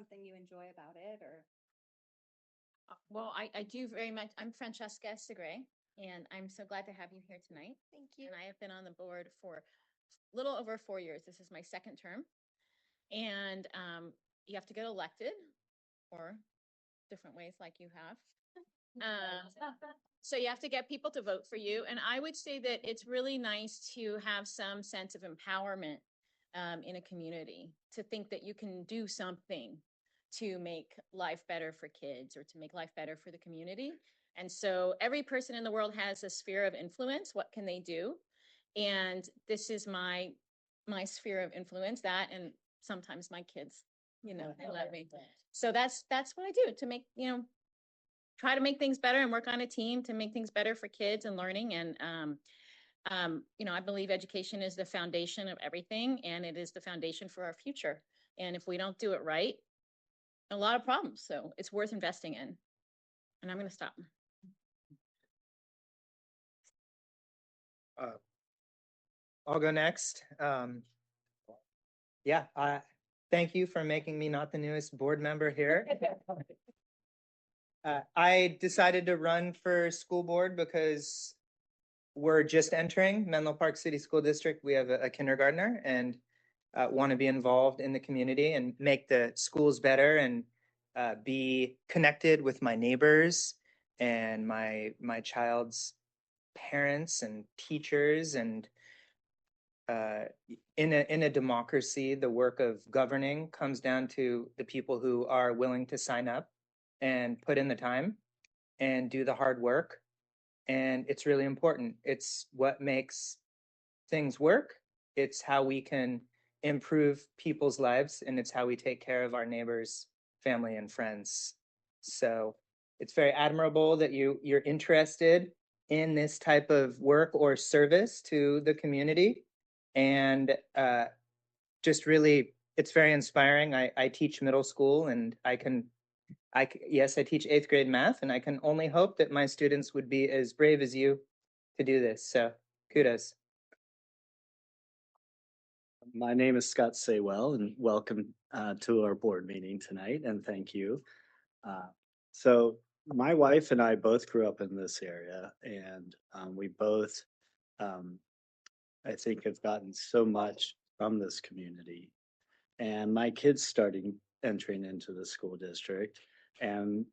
something you enjoy about it, or? Well, I do very much. I'm Francesca Segre, and I'm so glad to have you here tonight. Thank you. And I have been on the board for a little over 4 years. This is my second term. And you have to get elected, or different ways like you have. So you have to get people to vote for you. And I would say that it's really nice to have some sense of empowerment in a community, to think that you can do something to make life better for kids or to make life better for the community. And so every person in the world has a sphere of influence. What can they do? And this is my sphere of influence, that, and sometimes my kids, they let me. So that's what I do to make, try to make things better and work on a team to make things better for kids and learning. And, I believe education is the foundation of everything, and it is the foundation for our future. And if we don't do it right, a lot of problems. So it's worth investing in. And I'm going to stop. I'll go next. Thank you for making me not the newest board member here. I decided to run for school board because we're just entering Menlo Park City School District. We have a kindergartner and want to be involved in the community and make the schools better and be connected with my neighbors and my child's parents and teachers. And in a democracy, the work of governing comes down to the people who are willing to sign up and put in the time and do the hard work. And it's really important. It's what makes things work. It's how we can improve people's lives, and it's how we take care of our neighbors, family, and friends. So it's very admirable that you're interested in this type of work or service to the community. And just really, it's very inspiring. I teach middle school, and I teach 8th grade math, and I can only hope that my students would be as brave as you to do this. So kudos. My name is Scott Saywell, and welcome to our board meeting tonight, and thank you. So my wife and I both grew up in this area, and we both, I think, have gotten so much from this community. And my kids entering into the school district, and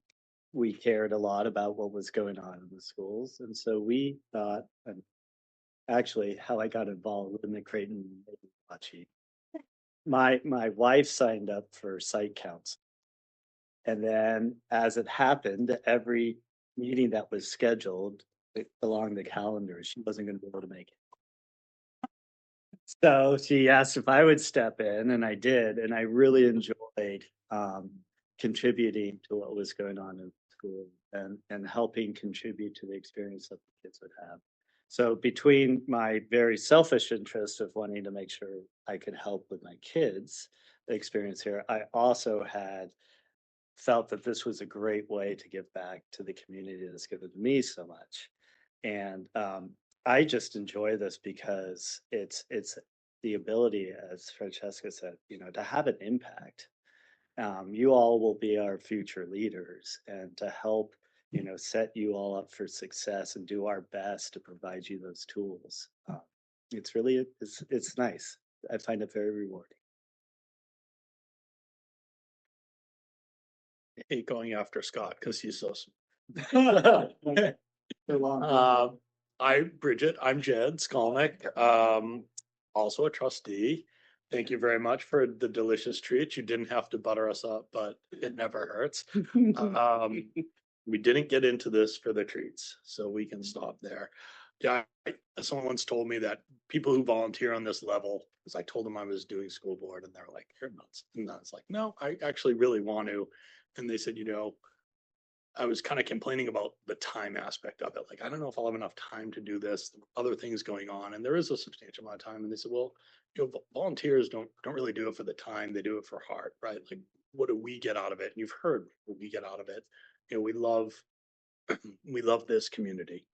we cared a lot about what was going on in the schools. And so we thought, and actually how I got involved in the Creighton Watching, my wife signed up for site council. And then as it happened, every meeting that was scheduled along the calendar, she wasn't going to be able to make it. So she asked if I would step in, and I did. And I really enjoyed contributing to what was going on in school and helping contribute to the experience that the kids would have. So between my very selfish interest of wanting to make sure I could help with my kids' experience here, I also had felt that this was a great way to give back to the community that's given me so much. And I just enjoy this because it's the ability, as Francesca said, to have an impact. You all will be our future leaders, and to help set you all up for success and do our best to provide you those tools. It's really, it's nice. I find it very rewarding. I hate going after Scott because he's so. Bridget, I'm Jed Skolnick, also a trustee. Thank you very much for the delicious treats. You didn't have to butter us up, but it never hurts. We didn't get into this for the treats, so we can stop there. Yeah, someone once told me that people who volunteer on this level, because I told them I was doing school board, and they're like, "You're nuts." And I was like, "No, I actually really want to." And they said, I was kind of complaining about the time aspect of it. Like, I don't know if I'll have enough time to do this, other things going on. And there is a substantial amount of time. And they said, well, volunteers don't really do it for the time. They do it for heart, right? Like, what do we get out of it? And you've heard what we get out of it. We love this community,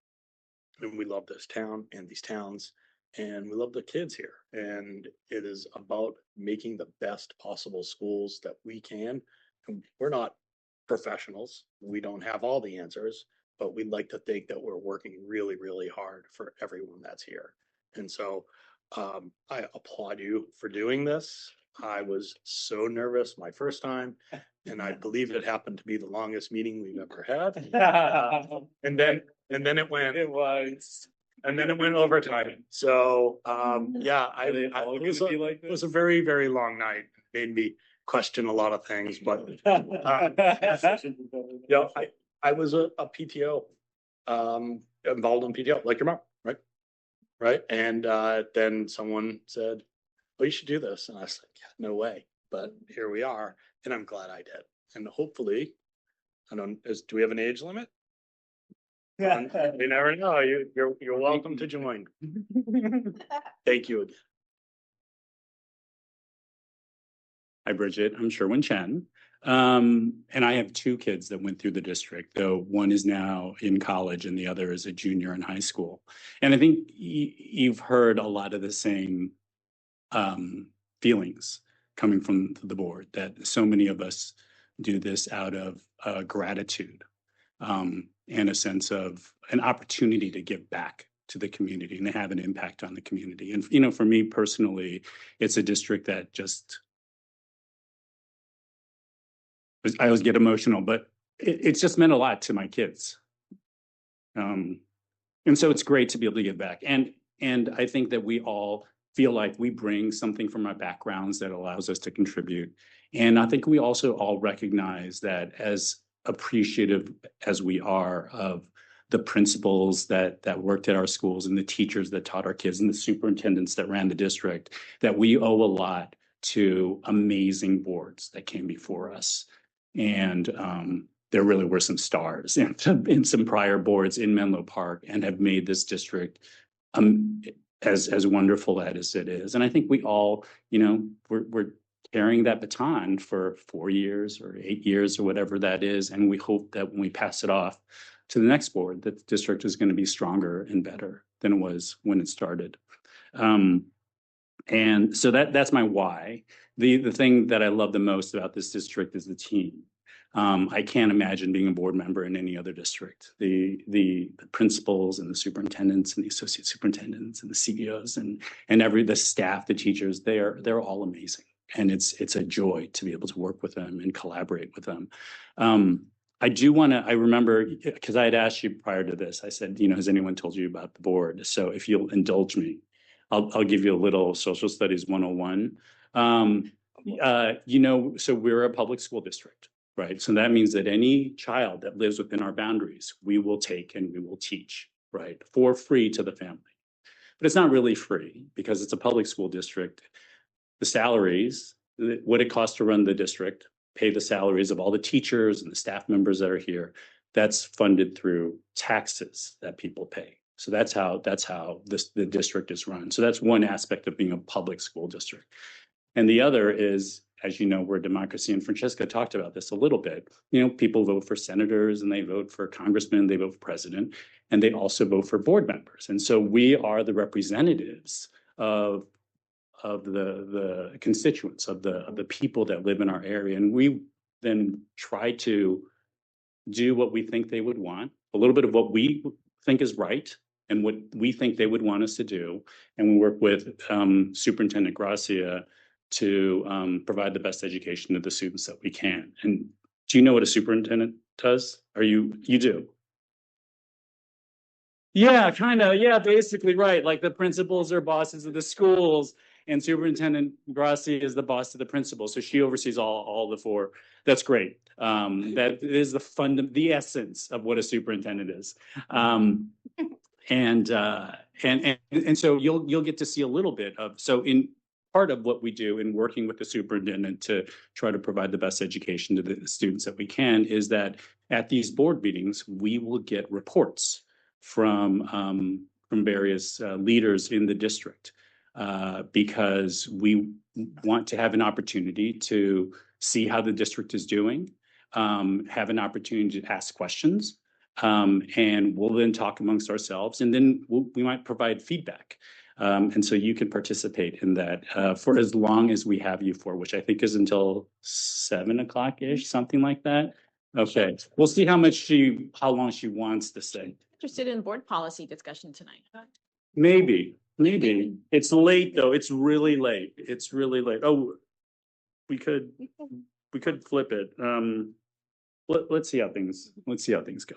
and we love this town and these towns. and we love the kids here. And it is about making the best possible schools that we can. And we're not professionals. We don't have all the answers, but we'd like to think that we're working really, really hard for everyone that's here. And so I applaud you for doing this. I was so nervous my first time, and I believe it happened to be the longest meeting we've ever had. And then it went. It was. And then it went overtime. So yeah, it was a very, very long night. Made me question a lot of things, but yeah, I was a PTO involved in PTO, like your mom, right? Right. And then someone said, "Oh, you should do this," and I was like, "Yeah, no way." But here we are, and I'm glad I did. And hopefully, do we have an age limit? You never know. You're welcome to join. Thank you again. Hi, Bridget. I'm Sherwin Chen. And I have two kids that went through the district, though one is now in college and the other is a junior in high school. And I think you've heard a lot of the same feelings coming from the board, that so many of us do this out of gratitude and a sense of an opportunity to give back to the community and to have an impact on the community. And, you know, for me personally, it's a district that just, I always get emotional, but it's just meant a lot to my kids. And so it's great to be able to give back. And I think that we all feel like we bring something from our backgrounds that allows us to contribute. And I think we also all recognize that, as appreciative as we are of the principals that worked at our schools and the teachers that taught our kids and the superintendents that ran the district, that we owe a lot to amazing boards that came before us. And there really were some stars in some prior boards in Menlo Park and have made this district as wonderful as it is. And I think we all, you know, we're carrying that baton for 4 years or 8 years or whatever that is. And we hope that when we pass it off to the next board, that the district is going to be stronger and better than it was when it started. And so that's my why. The thing that I love the most about this district is the team. I can't imagine being a board member in any other district. The principals and the superintendents and the associate superintendents and the CEOs and the staff, the teachers, they're all amazing. And it's a joy to be able to work with them and collaborate with them. I remember, because I had asked you prior to this, I said, you know, has anyone told you about the board? So if you'll indulge me, I'll give you a little social studies 101. You know, so we're a public school district, right? So that means that any child that lives within our boundaries, we will take and we will teach, right? For free to the family. But it's not really free because it's a public school district. The salaries, what it costs to run the district, pay the salaries of all the teachers and the staff members that are here, that's funded through taxes that people pay. So that's how the district is run. So that's one aspect of being a public school district. And the other is, as you know, we're a democracy, and Francesca talked about this a little bit. You know, people vote for senators and they vote for congressmen, they vote for president, and they also vote for board members. And so we are the representatives of the constituents, of the people that live in our area. And we then try to do what we think they would want, a little bit of what we think is right and what we think they would want us to do. And we work with Superintendent Gracia to provide the best education to the students that we can. And do you know what a superintendent does? You do? Yeah, kind of. Yeah, basically, right. Like the principals are bosses of the schools, and Superintendent Grassi is the boss of the principal. So she oversees all the four. That's great. That is the essence of what a superintendent is. And so you'll get to see a little bit of, so in part of what we do in working with the superintendent to try to provide the best education to the students that we can is that at these board meetings, we will get reports from various leaders in the district because we want to have an opportunity to see how the district is doing, have an opportunity to ask questions, and we'll then talk amongst ourselves, and then we might provide feedback. And so you can participate in that for as long as we have you for, which I think is until 7 o'clock-ish, something like that. Okay, we'll see how long she wants to stay. Interested in board policy discussion tonight. Maybe. It's late though. It's really late. Oh, we could flip it. Let's see how things go.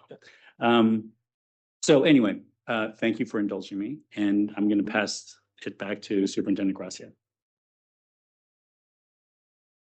So anyway, thank you for indulging me, and I'm going to pass it back to Superintendent Gracia.